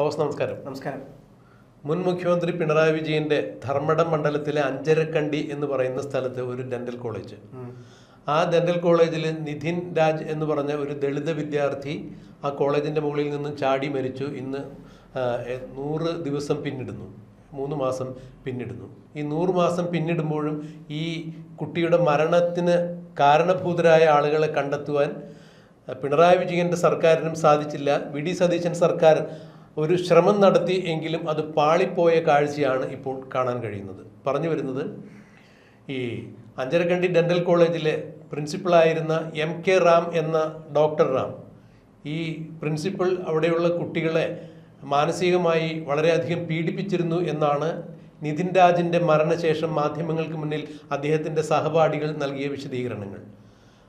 നമസ്കാരം. നമസ്കാരം. മുൻ മുഖ്യമന്ത്രി പിണറായി വിജയന്റെ ധർമ്മടം മണ്ഡലത്തിലെ അഞ്ചരക്കണ്ടി എന്ന് പറയുന്ന സ്ഥലത്ത് ഒരു ഡെന്റൽ കോളേജ്. ആ ഡെന്റൽ കോളേജിൽ നിധിൻ രാജ് എന്ന് പറഞ്ഞ ഒരു ദളിത് വിദ്യാർത്ഥി ആ കോളേജിന്റെ മുകളിൽ നിന്നും ചാടി മരിച്ചു. ഇന്ന് 100 ദിവസം പിന്നിടുന്നു, 3 മാസം പിന്നിടുന്നു. ഈ 100 മാസം പിന്നിടുമ്പോഴും ഈ കുട്ടിയുടെ മരണത്തിന് കാരണഭൂതരായ ആളുകളെ കണ്ടെത്തുവാൻ പിണറായി വിജയന്റെ സർക്കാരിനും സാധിച്ചില്ല. വി ഡി സതീശൻ സർക്കാർ ഒരു ശ്രമം നടത്തി എങ്കിലും അത് പാളിപ്പോയ കാഴ്ചയാണ് ഇപ്പോൾ കാണാൻ കഴിയുന്നത്. പറഞ്ഞു വരുന്നത്, ഈ അഞ്ചരക്കണ്ടി ഡെന്റൽ കോളേജിലെ പ്രിൻസിപ്പളായിരുന്ന MK റാം എന്ന ഡോക്ടർ റാം, ഈ പ്രിൻസിപ്പൾ അവിടെയുള്ള കുട്ടികളെ മാനസികമായി വളരെയധികം പീഡിപ്പിച്ചിരുന്നു എന്നാണ് നിധിൻ രാജിൻ്റെ മരണശേഷം മാധ്യമങ്ങൾക്ക് മുന്നിൽ അദ്ദേഹത്തിൻ്റെ സഹപാഠികൾ നൽകിയ വിശദീകരണങ്ങൾ.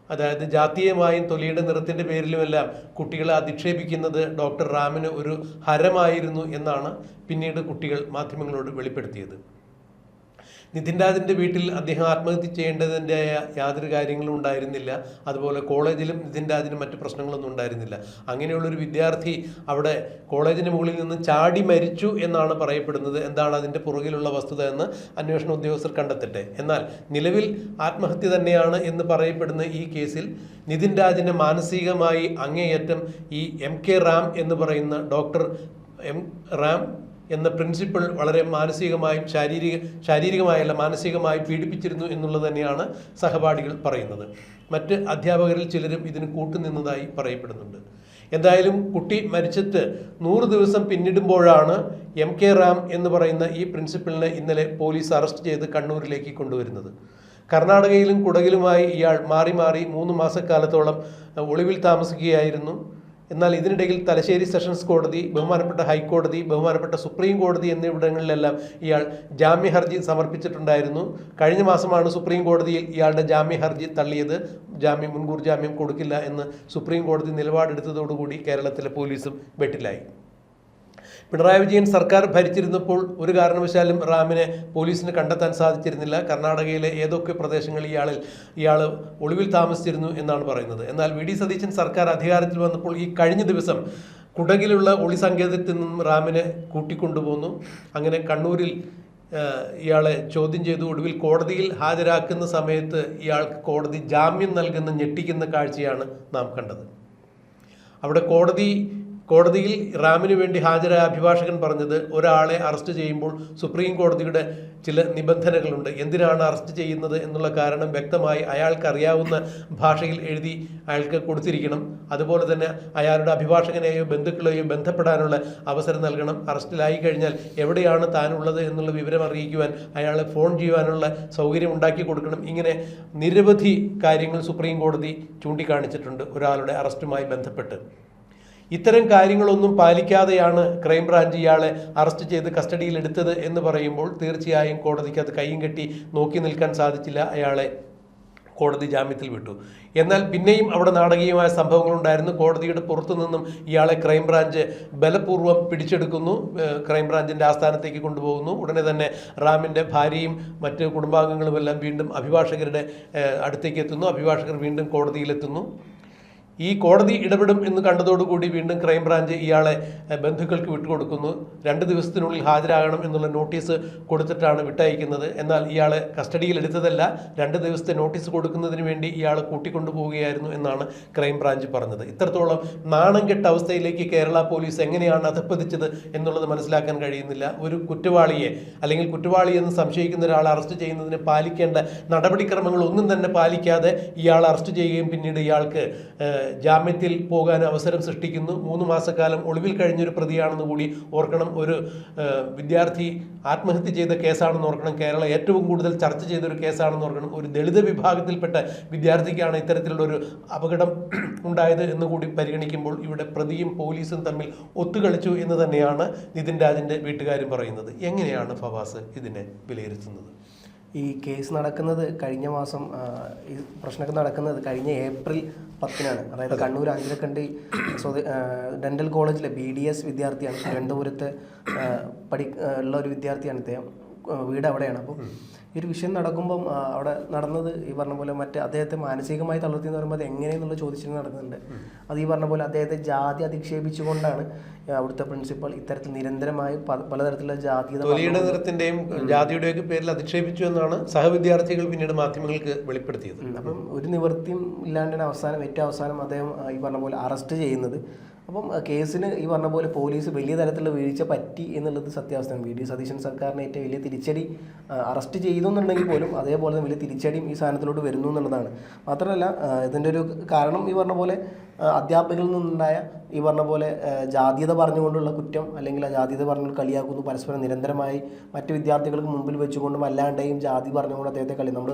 അതായത് ജാതീയമായും തൊലിയുടെ നിറത്തിൻ്റെ പേരിലുമെല്ലാം കുട്ടികളെ അധിക്ഷേപിക്കുന്നത് ഡോക്ടർ റാമിന് ഒരു ഹരമായിരുന്നു എന്നാണ് പിന്നീട് കുട്ടികൾ മാധ്യമങ്ങളോട് വെളിപ്പെടുത്തിയത്. നിധിൻ രാജിൻ്റെ വീട്ടിൽ അദ്ദേഹം ആത്മഹത്യ ചെയ്യേണ്ടതിൻ്റെ യാതൊരു കാര്യങ്ങളും ഉണ്ടായിരുന്നില്ല. അതുപോലെ കോളേജിലും നിധിൻ രാജിന് മറ്റു പ്രശ്നങ്ങളൊന്നും ഉണ്ടായിരുന്നില്ല. അങ്ങനെയുള്ളൊരു വിദ്യാർത്ഥി അവിടെ കോളേജിന് മുകളിൽ നിന്ന് ചാടി മരിച്ചു എന്നാണ് പറയപ്പെടുന്നത്. എന്താണ് അതിൻ്റെ പുറകിലുള്ള വസ്തുത എന്ന് അന്വേഷണ ഉദ്യോഗസ്ഥർ കണ്ടെത്തട്ടെ. എന്നാൽ നിലവിൽ ആത്മഹത്യ തന്നെയാണ് എന്ന് പറയപ്പെടുന്ന ഈ കേസിൽ നിധിൻ രാജിനെ മാനസികമായി അങ്ങേയറ്റം ഈ MK റാം എന്ന് പറയുന്ന ഡോക്ടർ റാം എന്ന പ്രിൻസിപ്പൾ വളരെ മാനസികമായും ശാരീരികമായല്ല മാനസികമായി പീഡിപ്പിച്ചിരുന്നു എന്നുള്ളത് തന്നെയാണ് സഹപാഠികൾ പറയുന്നത്. മറ്റ് അധ്യാപകരിൽ ചിലരും ഇതിന് കൂട്ടുനിന്നതായി പറയപ്പെടുന്നുണ്ട്. എന്തായാലും കുട്ടി മരിച്ചിട്ട് 100 ദിവസം പിന്നിടുമ്പോഴാണ് MK റാം എന്ന് പറയുന്ന ഈ പ്രിൻസിപ്പളിനെ ഇന്നലെ പോലീസ് അറസ്റ്റ് ചെയ്ത് കണ്ണൂരിലേക്ക് കൊണ്ടുവരുന്നത്. കർണാടകയിലും കുടകിലുമായി ഇയാൾ മാറി മാറി 3 മാസക്കാലത്തോളം ഒളിവിൽ താമസിക്കുകയായിരുന്നു. എന്നാൽ ഇതിനിടയിൽ തലശ്ശേരി സെഷൻസ് കോടതി, ബഹുമാനപ്പെട്ട ഹൈക്കോടതി, ബഹുമാനപ്പെട്ട സുപ്രീം കോടതി എന്നിവിടങ്ങളിലെല്ലാം ഇയാൾ ജാമ്യ ഹർജി സമർപ്പിച്ചിട്ടുണ്ടായിരുന്നു. കഴിഞ്ഞ മാസമാണ് സുപ്രീം കോടതിയിൽ ഇയാളുടെ ജാമ്യ ഹർജി തള്ളിയത്. മുൻകൂർ ജാമ്യം കൊടുക്കില്ല എന്ന് സുപ്രീം കോടതി നിലപാടെടുത്തതോടുകൂടി കേരളത്തിലെ പോലീസും വെട്ടിലായി. പിണറായി വിജയൻ സർക്കാർ ഭരിച്ചിരുന്നപ്പോൾ ഒരു കാരണവശാലും റാമിനെ പോലീസിന് കണ്ടെത്താൻ സാധിച്ചിരുന്നില്ല. കർണാടകയിലെ ഏതൊക്കെ പ്രദേശങ്ങളിൽ ഇയാൾ ഒളിവിൽ താമസിച്ചിരുന്നു എന്നാണ് പറയുന്നത്. എന്നാൽ വി ഡി സതീശൻ സർക്കാർ അധികാരത്തിൽ വന്നപ്പോൾ ഈ കഴിഞ്ഞ ദിവസം കുടകിലുള്ള ഒളി സങ്കേതത്തിൽ നിന്നും റാമിനെ കൂട്ടിക്കൊണ്ടുപോന്നു. അങ്ങനെ കണ്ണൂരിൽ ഇയാളെ ചോദ്യം ചെയ്തു. ഒടുവിൽ കോടതിയിൽ ഹാജരാക്കുന്ന സമയത്ത് ഇയാൾക്ക് കോടതി ജാമ്യം നൽകുന്ന ഞെട്ടിക്കുന്ന കാഴ്ചയാണ് നാം കണ്ടത്. അവിടെ കോടതിയിൽ റാമിന് വേണ്ടി ഹാജരായ അഭിഭാഷകൻ പറഞ്ഞത്, ഒരാളെ അറസ്റ്റ് ചെയ്യുമ്പോൾ സുപ്രീം കോടതിയുടെ ചില നിബന്ധനകളുണ്ട്. എന്തിനാണ് അറസ്റ്റ് ചെയ്യുന്നത് എന്നുള്ള കാരണം വ്യക്തമായി അയാൾക്കറിയാവുന്ന ഭാഷയിൽ എഴുതി അയാൾക്ക് കൊടുത്തിരിക്കണം. അതുപോലെ തന്നെ അയാളുടെ അഭിഭാഷകനെയോ ബന്ധുക്കളെയോ ബന്ധപ്പെടാനുള്ള അവസരം നൽകണം. അറസ്റ്റിലായി കഴിഞ്ഞാൽ എവിടെയാണ് താനുള്ളത് എന്നുള്ള വിവരം അറിയിക്കുവാൻ അയാളെ ഫോൺ ചെയ്യുവാനുള്ള സൗകര്യം ഉണ്ടാക്കി കൊടുക്കണം. ഇങ്ങനെ നിരവധി കാര്യങ്ങൾ സുപ്രീം കോടതി ചൂണ്ടിക്കാണിച്ചിട്ടുണ്ട് ഒരാളുടെ അറസ്റ്റുമായി ബന്ധപ്പെട്ട്. ഇത്തരം കാര്യങ്ങളൊന്നും പാലിക്കാതെയാണ് ക്രൈംബ്രാഞ്ച് ഇയാളെ അറസ്റ്റ് ചെയ്ത് കസ്റ്റഡിയിലെടുത്തത് എന്ന് പറയുമ്പോൾ തീർച്ചയായും കോടതിക്ക് അത് കൈയും കെട്ടി നോക്കി നിൽക്കാൻ സാധിച്ചില്ല. അയാളെ കോടതി ജാമ്യത്തിൽ വിട്ടു. എന്നാൽ പിന്നെയും അവിടെ നാടകീയമായ സംഭവങ്ങളുണ്ടായിരുന്നു. കോടതിയുടെ പുറത്തു നിന്നും ഇയാളെ ക്രൈംബ്രാഞ്ച് ബലപൂർവ്വം പിടിച്ചെടുക്കുന്നു, ക്രൈംബ്രാഞ്ചിൻ്റെ ആസ്ഥാനത്തേക്ക് കൊണ്ടുപോകുന്നു. ഉടനെ തന്നെ റാമിൻ്റെ ഭാര്യയും മറ്റ് കുടുംബാംഗങ്ങളുമെല്ലാം വീണ്ടും അഭിഭാഷകരുടെ അടുത്തേക്ക് എത്തുന്നു. അഭിഭാഷകർ വീണ്ടും കോടതിയിലെത്തുന്നു. ഈ കോടതി ഇടപെടും എന്ന് കണ്ടതോടുകൂടി വീണ്ടും ക്രൈംബ്രാഞ്ച് ഇയാളെ ബന്ധുക്കൾക്ക് വിട്ടുകൊടുക്കുന്നു. 2 ദിവസത്തിനുള്ളിൽ ഹാജരാകണം എന്നുള്ള നോട്ടീസ് കൊടുത്തിട്ടാണ് വിട്ടയക്കുന്നത്. എന്നാൽ ഇയാളെ കസ്റ്റഡിയിൽ എടുത്തതല്ല, 2 ദിവസത്തെ നോട്ടീസ് കൊടുക്കുന്നതിന് വേണ്ടി ഇയാളെ കൂട്ടിക്കൊണ്ടുപോവുകയായിരുന്നു എന്നാണ് ക്രൈംബ്രാഞ്ച് പറഞ്ഞത്. ഇത്രത്തോളം നാണം കെട്ട അവസ്ഥയിലേക്ക് കേരള പോലീസ് എങ്ങനെയാണ് അധപ്പതിച്ചത് എന്നുള്ളത് മനസ്സിലാക്കാൻ കഴിയുന്നില്ല. ഒരു കുറ്റവാളിയെ അല്ലെങ്കിൽ കുറ്റവാളി എന്ന് സംശയിക്കുന്ന ഒരാളെ അറസ്റ്റ് ചെയ്യുന്നതിന് പാലിക്കേണ്ട നടപടിക്രമങ്ങൾ ഒന്നും തന്നെ പാലിക്കാതെ ഇയാളെ അറസ്റ്റ് ചെയ്യുകയും പിന്നീട് ഇയാൾക്ക് ജാമ്യത്തിൽ പോകാൻ അവസരം സൃഷ്ടിക്കുന്നു. 3 മാസക്കാലം ഒളിവിൽ കഴിഞ്ഞൊരു പ്രതിയാണെന്ന് കൂടി ഓർക്കണം. ഒരു വിദ്യാർത്ഥി ആത്മഹത്യ ചെയ്ത കേസാണെന്ന് ഓർക്കണം. കേരളം ഏറ്റവും കൂടുതൽ ചർച്ച ചെയ്തൊരു കേസാണെന്ന് ഓർക്കണം. ഒരു ദളിത് വിഭാഗത്തിൽപ്പെട്ട വിദ്യാർത്ഥിക്കാണ് ഇത്തരത്തിലുള്ളൊരു അപകടം ഉണ്ടായത് എന്ന് കൂടി പരിഗണിക്കുമ്പോൾ ഇവിടെ പ്രതിയും പോലീസും തമ്മിൽ ഒത്തുകളിച്ചു എന്ന് തന്നെയാണ് നിധിൻ രാജിൻ്റെ വീട്ടുകാരും പറയുന്നത്. എങ്ങനെയാണ് ഫവാസ് ഇതിനെ വിലയിരുത്തുന്നത്? ഈ കേസ് നടക്കുന്നത് കഴിഞ്ഞ മാസം, ഈ പ്രശ്നമൊക്കെ നടക്കുന്നത് കഴിഞ്ഞ ഏപ്രിൽ 10-നാണ്. അതായത് കണ്ണൂർ അഞ്ചരക്കണ്ടി ഡെന്റൽ കോളേജിലെ BDS വിദ്യാർത്ഥിയാണ്. തിരുവനന്തപുരത്ത് ഉള്ള ഒരു വിദ്യാർത്ഥിയാണ് ഇദ്ദേഹം. വീട് അവിടെയാണ്. അപ്പോൾ ഈ ഒരു വിഷയം നടക്കുമ്പം അവിടെ നടന്നത് ഈ പറഞ്ഞ പോലെ അദ്ദേഹത്തെ മാനസികമായി തളർത്തി എന്ന് പറയുമ്പോൾ അത് എങ്ങനെയെന്നുള്ള ചോദിച്ചിട്ട് നടക്കുന്നുണ്ട്. അത് ഈ പറഞ്ഞ പോലെ അദ്ദേഹത്തെ ജാതി അധിക്ഷേപിച്ചുകൊണ്ടാണ് അവിടുത്തെ പ്രിൻസിപ്പൽ ഇത്തരത്തിൽ നിരന്തരമായി പലതരത്തിലുള്ള തൊലിയുടെ നിറത്തിന്റെയും ജാതിയുടെയൊക്കെ പേരിൽ അധിക്ഷേപിച്ചു എന്നാണ് സഹവിദ്യാർത്ഥികൾ പിന്നീട് മാധ്യമങ്ങൾക്ക് വെളിപ്പെടുത്തിയത്. അപ്പം ഒരു നിവൃത്തിയും ഇല്ലാണ്ടാണ് ഏറ്റവും അവസാനം അദ്ദേഹം ഈ പറഞ്ഞ പോലെ അറസ്റ്റ് ചെയ്യുന്നത്. അപ്പം കേസിന് ഈ പറഞ്ഞ പോലെ പോലീസ് വലിയ തരത്തിലുള്ള വീഴ്ച പറ്റി എന്നുള്ളത് സത്യാവസ്ഥയാണ്. വി ഡി സതീശൻ സർക്കാരിന് ഏറ്റവും വലിയ തിരിച്ചടി, അറസ്റ്റ് ചെയ്തു എന്നുണ്ടെങ്കിൽ പോലും അതേപോലെ തന്നെ വലിയ തിരിച്ചടിയും ഈ സാധനത്തിലോട്ട് വരുന്നു എന്നുള്ളതാണ്. മാത്രമല്ല ഇതിൻ്റെ ഒരു കാരണം ഈ പറഞ്ഞ പോലെ അധ്യാപകരിൽ നിന്നുണ്ടായ ഈ പറഞ്ഞ പോലെ ജാതീയത പറഞ്ഞുകൊണ്ടുള്ള കുറ്റം, അല്ലെങ്കിൽ ആ ജാതീയത പറഞ്ഞു കളിയാക്കുന്നു, പരസ്പരം നിരന്തരമായി മറ്റ് വിദ്യാർത്ഥികൾക്ക് മുമ്പിൽ വെച്ചുകൊണ്ടും അല്ലാണ്ടെയും ജാതി പറഞ്ഞുകൊണ്ട് അദ്ദേഹത്തെ കളി. നമ്മൾ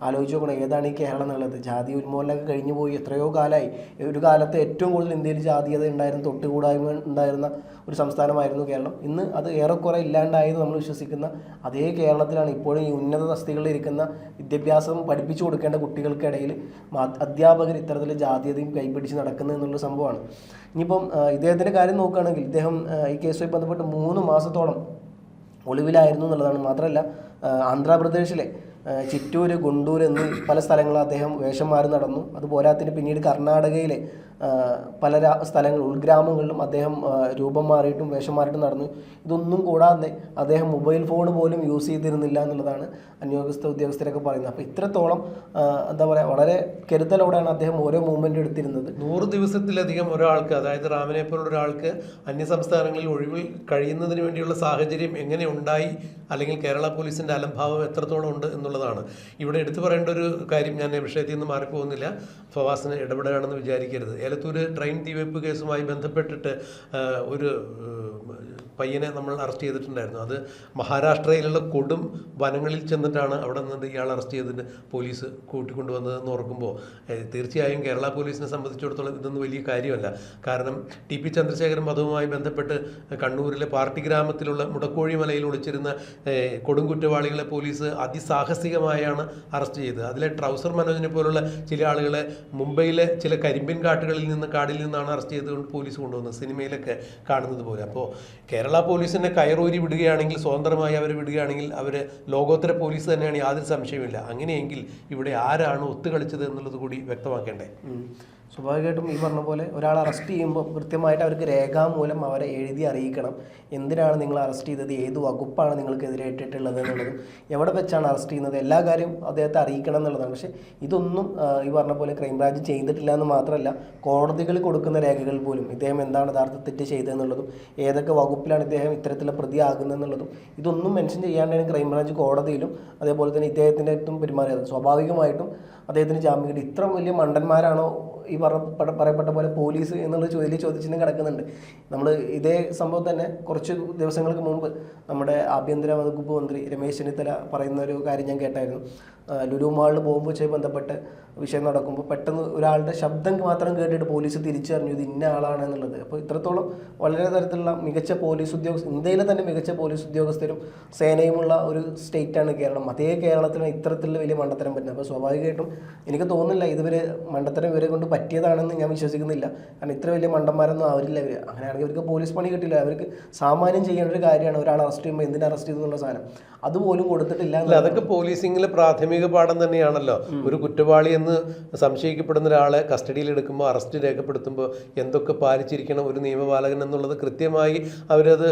ആലോചിച്ച് നോക്കണം, ഏതാണ് ഈ കേരളം എന്നുള്ളത്. ജാതി ഉന്മൂലനമൊക്കെ കഴിഞ്ഞു പോയി എത്രയോ കാലമായി. ഒരു കാലത്ത് ഏറ്റവും കൂടുതൽ ഇന്ത്യയിൽ ജാതീയത ഉണ്ടായിരുന്ന, തൊട്ടുകൂടായ്മ ഉണ്ടായിരുന്ന ഒരു സംസ്ഥാനമായിരുന്നു കേരളം. ഇന്ന് അത് ഏറെക്കുറെ ഇല്ലാണ്ടായത് നമ്മൾ വിശ്വസിക്കുന്ന അതേ കേരളത്തിലാണ് ഇപ്പോഴും ഈ ഉന്നത തസ്തികളിൽ ഇരിക്കുന്ന വിദ്യാഭ്യാസം പഠിപ്പിച്ചു കൊടുക്കേണ്ട കുട്ടികൾക്കിടയിൽ അധ്യാപകർ ഇത്തരത്തിൽ ജാതീയതയും കൈപിടിച്ച് നടക്കുന്നത് എന്നുള്ള സംഭവമാണ്. ഇനിയിപ്പം ഇദ്ദേഹത്തിൻ്റെ കാര്യം നോക്കുകയാണെങ്കിൽ ഇദ്ദേഹം ഈ കേസുമായി ബന്ധപ്പെട്ട് 3 മാസത്തോളം ഒളിവിലായിരുന്നു എന്നുള്ളതാണ്. മാത്രമല്ല ആന്ധ്രാപ്രദേശിലെ ചിറ്റൂർ, ഗുണ്ടൂർ എന്നീ പല സ്ഥലങ്ങളിൽ അദ്ദേഹം വേഷം മാറി നടന്നു. അതുപോരാത്തിന് പിന്നീട് കർണാടകയിലെ പല സ്ഥലങ്ങൾ, ഉൾഗ്രാമങ്ങളിലും അദ്ദേഹം രൂപം മാറിയിട്ടും വേഷം മാറിയിട്ടും നടന്നു. ഇതൊന്നും കൂടാതെ അദ്ദേഹം മൊബൈൽ ഫോൺ പോലും യൂസ് ചെയ്തിരുന്നില്ല എന്നുള്ളതാണ് ഉദ്യോഗസ്ഥരൊക്കെ പറയുന്നത്. അപ്പോൾ ഇത്രത്തോളം എന്താ പറയുക, വളരെ കരുതലോടെയാണ് അദ്ദേഹം ഓരോ മൂവ്മെൻറ്റ് എടുത്തിരുന്നത്. 100 ദിവസത്തിലധികം ഒരാൾക്ക്, അതായത് റാമിനെ പോലുള്ള ഒരാൾക്ക് അന്യസംസ്ഥാനങ്ങളിൽ ഒഴിവിൽ കഴിയുന്നതിന് വേണ്ടിയുള്ള സാഹചര്യം എങ്ങനെ ഉണ്ടായി, അല്ലെങ്കിൽ കേരള പോലീസിൻ്റെ അലംഭാവം എത്രത്തോളം ഉണ്ട് എന്നുള്ളതാണ് ഇവിടെ എടുത്തു പറയേണ്ട ഒരു കാര്യം. ഞാൻ വിഷയത്തിൽ നിന്ന് മാറിപ്പോകുന്നില്ല, ഫവാസിന് ഇടപെടുകയാണെന്ന് വിചാരിക്കരുത്. ഏലത്തൂർ ട്രെയിൻ തീവെപ്പ് കേസുമായി ബന്ധപ്പെട്ടിട്ട് ഒരു പയ്യനെ നമ്മൾ അറസ്റ്റ് ചെയ്തിട്ടുണ്ടായിരുന്നു. അത് മഹാരാഷ്ട്രയിലുള്ള കൊടും വനങ്ങളിൽ ചെന്നിട്ടാണ് അവിടെ നിന്ന് ഇയാൾ അറസ്റ്റ് ചെയ്തിട്ട് പോലീസ് കൂട്ടിക്കൊണ്ടുവന്നതെന്ന് ഓർക്കുമ്പോൾ തീർച്ചയായും കേരള പോലീസിനെ സംബന്ധിച്ചിടത്തോളം ഇതൊന്നും വലിയ കാര്യമല്ല. കാരണം ടി.പി. ചന്ദ്രശേഖരൻ വധവുമായി ബന്ധപ്പെട്ട് കണ്ണൂരിലെ പാർട്ടി ഗ്രാമത്തിലുള്ള മുടക്കോഴി മലയിൽ ഒളിച്ചിരുന്ന കൊടും കുറ്റവാളികളെ പോലീസ് അതിസാഹസികമായാണ് അറസ്റ്റ് ചെയ്തത്. അതിലെ ട്രൗസർ മനോജിനെ പോലുള്ള ചില ആളുകളെ മുംബൈയിലെ ചില കരിമ്പിൻ കാടിൽ നിന്നാണ് അറസ്റ്റ് ചെയ്തുകൊണ്ട് പോലീസ് കൊണ്ടുവന്നത്, സിനിമയിലൊക്കെ കാണുന്നത് പോലെ. അപ്പോൾ കേരള പോലീസിനെ കയറൂരി വിടുകയാണെങ്കിൽ, സ്വതന്ത്രമായി അവരെ വിടുകയാണെങ്കിൽ അവർ ലോകോത്തര പോലീസ് തന്നെയാണ്, യാതൊരു സംശയമില്ല. അങ്ങനെയെങ്കിൽ ഇവിടെ ആരാണ് ഒത്തുകളിച്ചത് എന്നുള്ളത് കൂടി വ്യക്തമാക്കേണ്ടേ. സ്വാഭാവികമായിട്ടും ഈ പറഞ്ഞ പോലെ ഒരാൾ അറസ്റ്റ് ചെയ്യുമ്പോൾ കൃത്യമായിട്ട് അവർക്ക് രേഖാമൂലം അവരെ എഴുതി അറിയിക്കണം എന്തിനാണ് നിങ്ങൾ അറസ്റ്റ് ചെയ്തത്, ഏത് വകുപ്പാണ് നിങ്ങൾക്കെതിരെ ഇട്ടിട്ടുള്ളത് എന്നുള്ളതും, എവിടെ വെച്ചാണ് അറസ്റ്റ് ചെയ്യുന്നത്, എല്ലാ കാര്യവും അദ്ദേഹത്തെ അറിയിക്കണം എന്നുള്ളതാണ്. പക്ഷേ ഇതൊന്നും ഈ പറഞ്ഞ പോലെ ക്രൈംബ്രാഞ്ച് ചെയ്തിട്ടില്ല എന്ന് മാത്രമല്ല, കോടതികൾ കൊടുക്കുന്ന രേഖകൾ പോലും ഇദ്ദേഹം എന്താണ് യഥാർത്ഥ തെറ്റ് ചെയ്തതെന്നുള്ളതും, ഏതൊക്കെ വകുപ്പിലാണ് ഇദ്ദേഹം ഇത്തരത്തിലുള്ള പ്രതിയാകുന്നതെന്നുള്ളതും ഇതൊന്നും മെൻഷൻ ചെയ്യാണ്ടാണ് ക്രൈംബ്രാഞ്ച് കോടതിയിലും അതേപോലെ തന്നെ ഇദ്ദേഹത്തിൻ്റെ അടുത്തും പെരുമാറിയത്. സ്വാഭാവികമായിട്ടും അദ്ദേഹത്തിന് ജാമ്യം കിട്ടി. ഇത്ര വലിയ മണ്ടന്മാരാണോ ഈ പറയപ്പെട്ട പോലെ പോലീസ് എന്നുള്ള വലിയ ചോദ്യചിഹ്നം കിടക്കുന്നുണ്ട്. നമ്മൾ ഇതേ സംഭവം തന്നെ കുറച്ച് ദിവസങ്ങൾക്ക് മുമ്പ് നമ്മുടെ ആഭ്യന്തര വകുപ്പ് മന്ത്രി രമേശ് ചെന്നിത്തല പറയുന്ന ഒരു കാര്യം ഞാൻ കേട്ടായിരുന്നു. ലുലു മാളിൽ ബോംബുമായി ബന്ധപ്പെട്ട് വിഷയം നടക്കുമ്പോൾ പെട്ടെന്ന് ഒരാളുടെ ശബ്ദം മാത്രം കേട്ടിട്ട് പോലീസ് തിരിച്ചറിഞ്ഞു ഇത് ഇന്ന ആളാണ് എന്നുള്ളത്. അപ്പോൾ ഇത്രത്തോളം വളരെ തരത്തിലുള്ള മികച്ച പോലീസ് ഇന്ത്യയിലെ തന്നെ മികച്ച പോലീസ് ഉദ്യോഗസ്ഥരും സേനയുമുള്ള ഒരു സ്റ്റേറ്റാണ് കേരളം. അതേ കേരളത്തിലാണ് ഇത്തരത്തിലുള്ള വലിയ മണ്ടത്തരം പറ്റുന്നത്. അപ്പോൾ സ്വാഭാവികമായിട്ടും എനിക്ക് തോന്നുന്നില്ല ഇതുവരെ മണ്ടത്തരം ഇവരെ കൊണ്ട് പറ്റിയതാണെന്ന് ഞാൻ വിശ്വസിക്കുന്നില്ല. കാരണം ഇത്ര വലിയ മണ്ടന്മാരൊന്നും ആവരില്ല ഇവർ. അങ്ങനെയാണെങ്കിൽ അവർക്ക് പോലീസ് പണി കിട്ടില്ല. അവർക്ക് സാമാന്യം ചെയ്യേണ്ട ഒരു കാര്യമാണ് ഒരാൾ അറസ്റ്റ് ചെയ്യുമ്പോൾ എന്തിനാ അറസ്റ്റ് ചെയ്തെന്നുള്ള സാധനം അതുപോലും കൊടുത്തിട്ടില്ല. അതൊക്കെ പോലീസിംഗിലെ പ്രാഥമിക പാഠം തന്നെയാണല്ലോ. ഒരു കുറ്റവാളി എന്ന് സംശയിക്കപ്പെടുന്ന ഒരാളെ കസ്റ്റഡിയിൽ എടുക്കുമ്പോൾ, അറസ്റ്റ് രേഖപ്പെടുത്തുമ്പോൾ എന്തൊക്കെ പാലിച്ചിരിക്കണം ഒരു നിയമപാലകൻ എന്നുള്ളത് കൃത്യമായി അവരത്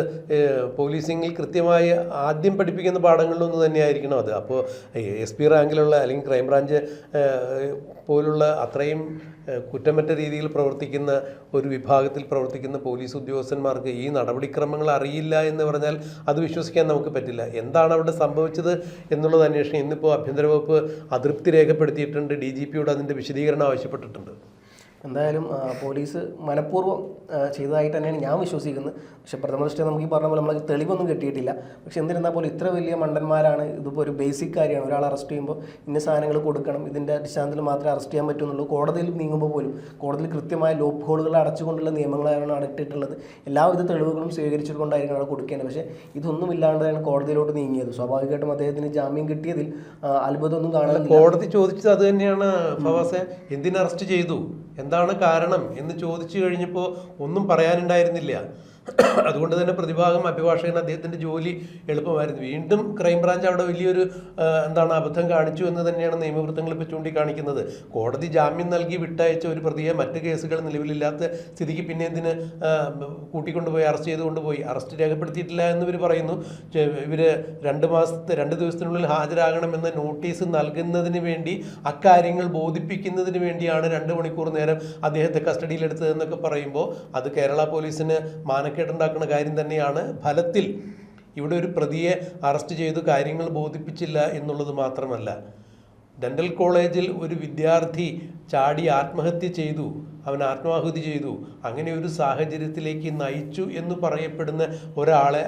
പോലീസിംഗിൽ കൃത്യമായി ആദ്യം പഠിപ്പിക്കുന്ന പാഠങ്ങളിലൊന്ന് തന്നെയായിരിക്കണം അത്. അപ്പോൾ SP റാങ്കിലുള്ള അല്ലെങ്കിൽ ക്രൈംബ്രാഞ്ച് പോലുള്ള അത്രയും കുറ്റമറ്റ രീതിയിൽ പ്രവർത്തിക്കുന്ന ഒരു വിഭാഗത്തിൽ പ്രവർത്തിക്കുന്ന പോലീസ് ഉദ്യോഗസ്ഥന്മാർക്ക് ഈ നടപടിക്രമങ്ങൾ അറിയില്ല എന്ന് പറഞ്ഞാൽ അത് വിശ്വസിക്കാൻ നമുക്ക് പറ്റില്ല. എന്താണ് അവിടെ സംഭവിച്ചത് എന്നുള്ളത് അന്വേഷണം. ഇന്നിപ്പോൾ ആഭ്യന്തര വകുപ്പ് അതൃപ്തി രേഖപ്പെടുത്തിയിട്ടുണ്ട്. DGPയോട് അതിൻ്റെ വിശദീകരണം ആവശ്യപ്പെട്ടിട്ടുണ്ട്. എന്തായാലും പോലീസ് മനഃപൂർവ്വം ചെയ്തതായിട്ട് തന്നെയാണ് ഞാൻ വിശ്വസിക്കുന്നത്. പക്ഷേ പ്രഥമ ദൃഷ്ടിയ നമുക്ക് ഈ പറഞ്ഞ പോലെ നമ്മൾ തെളിവൊന്നും കിട്ടിയിട്ടില്ല. പക്ഷെ എന്നിരുന്നാൽ പോലും ഇത്ര വലിയ മണ്ടന്മാരാണ്. ഇതിപ്പോൾ ഒരു ബേസിക് കാര്യമാണ്. ഒരാൾ അറസ്റ്റ് ചെയ്യുമ്പോൾ ഇന്ന സാധനങ്ങൾ കൊടുക്കണം, ഇതിൻ്റെ അടിസ്ഥാനത്തിൽ മാത്രമേ അറസ്റ്റ് ചെയ്യാൻ പറ്റുന്നുള്ളൂ. കോടതിയിൽ നീങ്ങുമ്പോൾ പോലും കോടതിയിൽ കൃത്യമായ ലോപ്പ് ഹോളുകൾ അടച്ചുകൊണ്ടുള്ള നിയമങ്ങളാണ് അടച്ചിട്ടുള്ളത്. എല്ലാവിധ തെളിവുകളും സ്വീകരിച്ചുകൊണ്ടായിരിക്കും അവിടെ കൊടുക്കേണ്ടത്. പക്ഷേ ഇതൊന്നും ഇല്ലാണ്ടാണ് കോടതിയിലോട്ട് നീങ്ങിയത്. സ്വാഭാവികമായിട്ടും അദ്ദേഹത്തിന് ജാമ്യം കിട്ടിയതിൽ അത്ഭുതമൊന്നും കാണാനില്ല. കോടതി ചോദിച്ചത് അത് തന്നെയാണ് ഫവാസെ, എന്തിന് അറസ്റ്റ് ചെയ്തു, എന്താണ് കാരണം എന്ന് ചോദിച്ചു കഴിഞ്ഞപ്പോൾ ഒന്നും പറയാനുണ്ടായിരുന്നില്ല. അതുകൊണ്ട് തന്നെ പ്രതിഭാഗം അഭിഭാഷകൻ അദ്ദേഹത്തിൻ്റെ ജോലി എളുപ്പമായിരുന്നു. വീണ്ടും ക്രൈംബ്രാഞ്ച് അവിടെ വലിയൊരു അബദ്ധം കാണിച്ചു എന്ന് തന്നെയാണ് നിയമവൃത്തങ്ങൾ ഇപ്പോൾ ചൂണ്ടിക്കാണിക്കുന്നത്. കോടതി ജാമ്യം നൽകി വിട്ടയച്ച ഒരു പ്രതിയെ മറ്റ് കേസുകൾ നിലവിലില്ലാത്ത സ്ഥിതിക്ക് പിന്നെ എന്തിന് കൂട്ടിക്കൊണ്ടുപോയി അറസ്റ്റ് ചെയ്തുകൊണ്ടുപോയി? അറസ്റ്റ് രേഖപ്പെടുത്തിയിട്ടില്ല എന്ന് ഇവർ പറയുന്നു. ഇവർ 2 ദിവസത്തിനുള്ളിൽ ഹാജരാകണമെന്ന നോട്ടീസ് നൽകുന്നതിന് വേണ്ടി, അക്കാര്യങ്ങൾ ബോധിപ്പിക്കുന്നതിന് വേണ്ടിയാണ് 2 മണിക്കൂർ നേരം അദ്ദേഹത്തെ കസ്റ്റഡിയിലെടുത്തതെന്നൊക്കെ പറയുമ്പോൾ അത് കേരള പോലീസിന് മാനക്കേടുണ്ടാക്കുന്ന കാര്യം തന്നെയാണ്. ഫലത്തിൽ ഇവിടെ ഒരു പ്രതിയെ അറസ്റ്റ് ചെയ്ത് കാര്യങ്ങൾ ബോധിപ്പിച്ചില്ല എന്നുള്ളത് മാത്രമല്ല, ഡെൻ്റൽ കോളേജിൽ ഒരു വിദ്യാർത്ഥി ചാടി ആത്മഹത്യ ചെയ്തു, അവൻ ആത്മാഹുതി ചെയ്തു, അങ്ങനെ ഒരു സാഹചര്യത്തിലേക്ക് നയിച്ചു എന്ന് പറയപ്പെടുന്ന ഒരാളെ,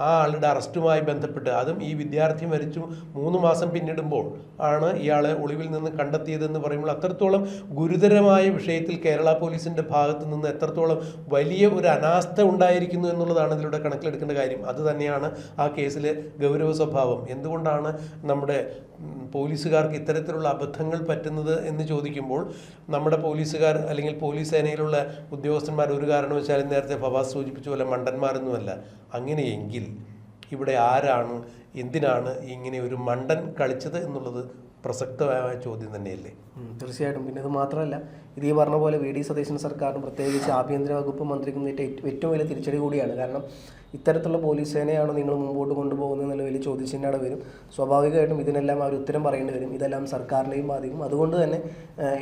ആ ആളുടെ അറസ്റ്റുമായി ബന്ധപ്പെട്ട്, അതും ഈ വിദ്യാർത്ഥി മരിച്ചു 3 മാസം പിന്നിടുമ്പോൾ ആണ് ഇയാളെ ഒളിവിൽ നിന്ന് കണ്ടെത്തിയതെന്ന് പറയുമ്പോൾ അത്രത്തോളം ഗുരുതരമായ വിഷയത്തിൽ കേരള പോലീസിൻ്റെ ഭാഗത്ത് നിന്ന് എത്രത്തോളം വലിയ ഒരു അനാസ്ഥ ഉണ്ടായിരിക്കുന്നു എന്നുള്ളതാണ് ഇതിലൂടെ കണക്കിലെടുക്കേണ്ട കാര്യം. അത് തന്നെയാണ് ആ കേസിലെ ഗൗരവ സ്വഭാവം. എന്തുകൊണ്ടാണ് നമ്മുടെ പോലീസുകാർക്ക് ഇത്തരത്തിലുള്ള അബദ്ധങ്ങൾ പറ്റുന്നത് എന്ന് ചോദിക്കുമ്പോൾ, നമ്മുടെ പോലീസുകാർ അല്ലെങ്കിൽ പോലീസ് സേനയിലുള്ള ഉദ്യോഗസ്ഥന്മാർ ഒരു കാരണവശാലും നേരത്തെ ഫവാസ് സൂചിപ്പിച്ച പോലെ മണ്ടന്മാരൊന്നുമല്ല. അങ്ങനെയെങ്കിൽ ഇവിടെ ആരാണ്, എന്തിനാണ് ഇങ്ങനെ ഒരു മണ്ടൻ കളിച്ചത് എന്നുള്ളത് പ്രസക്തമായ ചോദ്യം തന്നെയല്ലേ? തീർച്ചയായിട്ടും. പിന്നെ ഇത് മാത്രമല്ല, ഇത് ഈ പറഞ്ഞ പോലെ വി ഡി സതീശൻ സർക്കാരിനും പ്രത്യേകിച്ച് ആഭ്യന്തര വകുപ്പ് മന്ത്രിക്കും ഏറ്റവും വലിയ തിരിച്ചടി കൂടിയാണ്. കാരണം ഇത്തരത്തിലുള്ള പോലീസ് സേനയാണ് നിങ്ങൾ മുമ്പോട്ട് കൊണ്ടുപോകുന്നത് എന്നുള്ള വലിയ ചോദ്യചിഹ്നം അവിടെ വരും. സ്വാഭാവികമായിട്ടും ഇതിനെല്ലാം അവർ ഉത്തരം പറയേണ്ടി വരും. ഇതെല്ലാം സർക്കാരിനെയും ബാധിക്കും. അതുകൊണ്ട് തന്നെ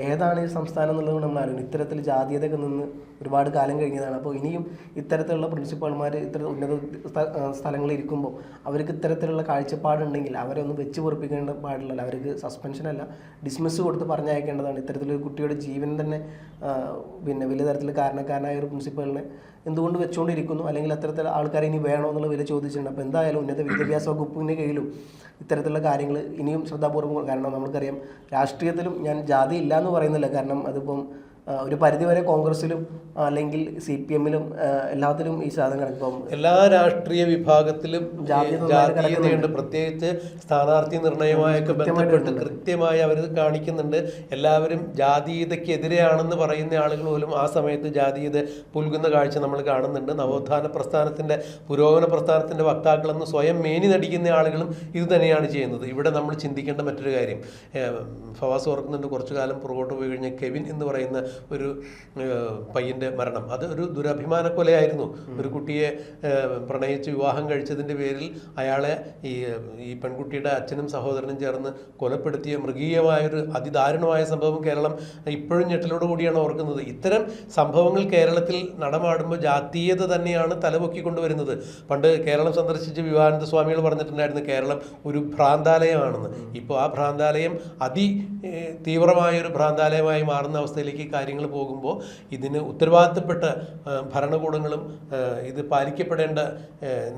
ഏതാണ് ഈ സംസ്ഥാനം എന്നുള്ളത് നമ്മൾ ആലോചിക്കും. ഇത്തരത്തിൽ ജാതീയതയൊക്കെ നിന്ന് ഒരുപാട് കാലം കഴിഞ്ഞതാണ്. അപ്പോൾ ഇനിയും ഇത്തരത്തിലുള്ള പ്രിൻസിപ്പാൾമാർ ഇത്തരം ഉന്നത സ്ഥലങ്ങളിൽ ഇരിക്കുമ്പോൾ അവർക്ക് ഇത്തരത്തിലുള്ള കാഴ്ചപ്പാടുണ്ടെങ്കിൽ അവരെ ഒന്ന് വെച്ച് പൊറപ്പിക്കേണ്ട പാടില്ല. അവർക്ക് സസ്പെൻഷനല്ല, ഡിസ്മിസ് കൊടുത്ത് പറഞ്ഞയക്കേണ്ടതാണ്. ഇത്തരത്തിലൊരു കുട്ടിയുടെ ജീവൻ തന്നെ വലിയ തരത്തിൽ കാരണക്കാരനായ ഒരു പ്രിൻസിപ്പലിനെ എന്തുകൊണ്ട് വെച്ചുകൊണ്ടിരിക്കുന്നു, അല്ലെങ്കിൽ അത്തരത്തിൽ ആൾക്കാരെ ഇനി വേണോ എന്നുള്ള വില ചോദിച്ചിട്ടുണ്ട്. അപ്പോൾ എന്തായാലും ഉന്നത വിദ്യാഭ്യാസ വകുപ്പിൻ്റെ കീഴിലും ഇത്തരത്തിലുള്ള കാര്യങ്ങൾ ഇനിയും ശ്രദ്ധാപൂർവ്വം, കാരണം നമുക്കറിയാം രാഷ്ട്രീയത്തിലും ഞാൻ ജാതി ഇല്ല എന്ന് പറയുന്നില്ല, കാരണം അതിപ്പം ഒരു പരിധിവരെ കോൺഗ്രസിലും അല്ലെങ്കിൽ CPM-ലും എല്ലാത്തിലും ഈ സാധനം ഇപ്പം എല്ലാ രാഷ്ട്രീയ വിഭാഗത്തിലും ജാതീയതയുണ്ട്. പ്രത്യേകിച്ച് സ്ഥാനാർത്ഥി നിർണയമായൊക്കെ ബന്ധപ്പെട്ട് കൃത്യമായി അവർ കാണിക്കുന്നുണ്ട്. എല്ലാവരും ജാതീയതയ്ക്കെതിരെയാണെന്ന് പറയുന്ന ആളുകൾ പോലും ആ സമയത്ത് ജാതീയത പുൽകുന്ന കാഴ്ച നമ്മൾ കാണുന്നുണ്ട്. നവോത്ഥാന പ്രസ്ഥാനത്തിൻ്റെ, പുരോഗമന പ്രസ്ഥാനത്തിൻ്റെ വക്താക്കളെന്ന് സ്വയം മേനി നടിക്കുന്ന ആളുകളും ഇത് തന്നെയാണ് ചെയ്യുന്നത്. ഇവിടെ നമ്മൾ ചിന്തിക്കേണ്ട മറ്റൊരു കാര്യം, ഫവാസ് ഓർക്കുന്നുണ്ട്, കുറച്ചു കാലം പുറകോട്ട് പോയി കഴിഞ്ഞ കെവിൻ എന്ന് പറയുന്ന ഒരു പയ്യൻ്റെ മരണം. അത് ഒരു ദുരഭിമാന കൊലയായിരുന്നു. ഒരു കുട്ടിയെ പ്രണയിച്ച് വിവാഹം കഴിച്ചതിൻ്റെ പേരിൽ അയാളെ ഈ പെൺകുട്ടിയുടെ അച്ഛനും സഹോദരനും ചേർന്ന് കൊലപ്പെടുത്തിയ മൃഗീയമായൊരു അതിദാരുണമായ സംഭവം കേരളം ഇപ്പോഴും ഞെട്ടലോട് കൂടിയാണ് ഓർക്കുന്നത്. ഇത്തരം സംഭവങ്ങൾ കേരളത്തിൽ നടമാടുമ്പോൾ ജാതീയത തന്നെയാണ് തലപൊക്കിക്കൊണ്ടുവരുന്നത്. പണ്ട് കേരളം സന്ദർശിച്ച് വിവേകാനന്ദ സ്വാമികൾ പറഞ്ഞിട്ടുണ്ടായിരുന്നു കേരളം ഒരു ഭ്രാന്താലയമാണെന്ന്. ഇപ്പോൾ ആ ഭ്രാന്താലയം തീവ്രമായൊരു ഭ്രാന്താലയമായി മാറുന്ന അവസ്ഥയിലേക്ക് കാര്യങ്ങൾ പോകുമ്പോൾ ഇതിന് ഉത്തരവാദിത്തപ്പെട്ട ഭരണകൂടങ്ങളും ഇത് പാലിക്കപ്പെടേണ്ട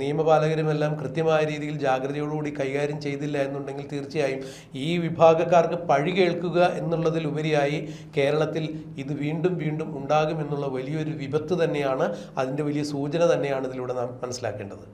നിയമപാലകരുമെല്ലാം കൃത്യമായ രീതിയിൽ ജാഗ്രതയോടുകൂടി കൈകാര്യം ചെയ്തില്ല എന്നുണ്ടെങ്കിൽ തീർച്ചയായും ഈ വിഭാഗക്കാർക്ക് പഴി കേൾക്കുക എന്നുള്ളതിലുപരിയായി കേരളത്തിൽ ഇത് വീണ്ടും വീണ്ടും ഉണ്ടാകുമെന്നുള്ള വലിയൊരു വിപത്ത് തന്നെയാണ്, അതിൻ്റെ വലിയ സൂചന തന്നെയാണ് ഇതിലൂടെ നാം മനസ്സിലാക്കേണ്ടത്.